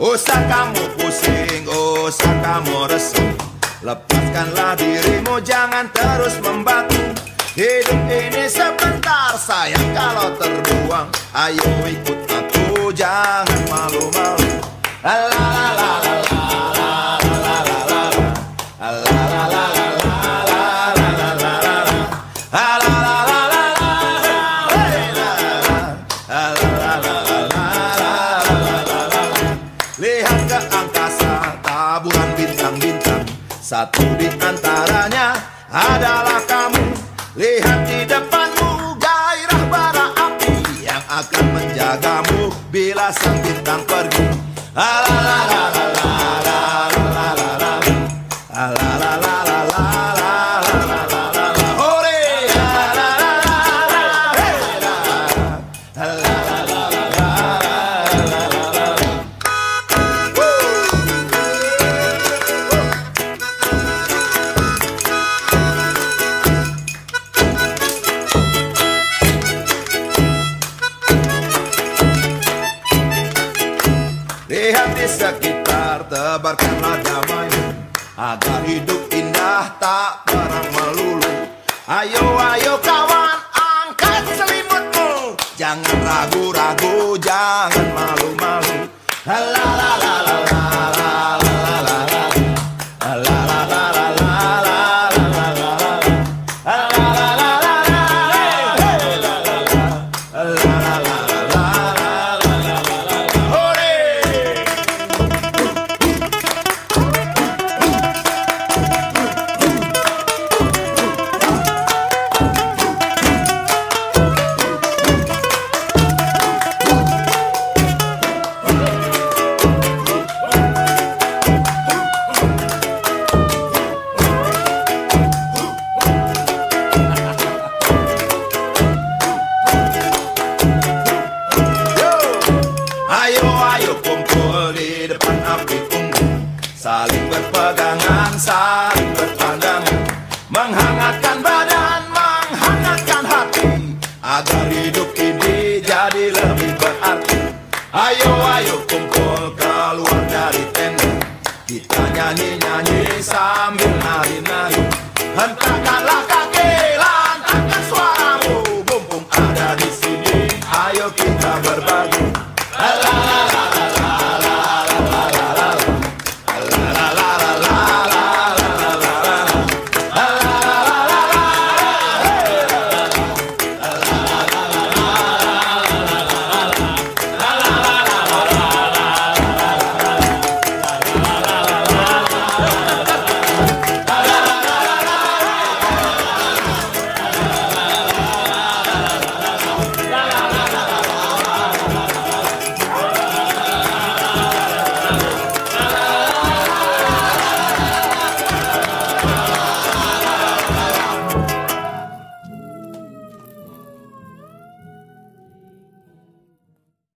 Usah kamu pusing, usah kamu resah. Lepaskanlah dirimu, jangan terus membatu. Hidup ini sebentar, sayang kalau terbuang. Ayo ikut aku, jangan malu-malu. La la la la la la la la la la la la la. Lihat ke angkasa, taburan bintang-bintang. Satu di antaranya adalah kamu. Lihat di depanmu, gairah bara api yang akan menjagamu bila sang bintang pergi. La la la la la la la la la la la la la. Lihat di sekitar, tebarkanlah damai agar hidup indah tak pernah melulu. Ayo, ayo kawan, angkat selimutmu. Jangan ragu-ragu, jangan malu-malu. La la la la.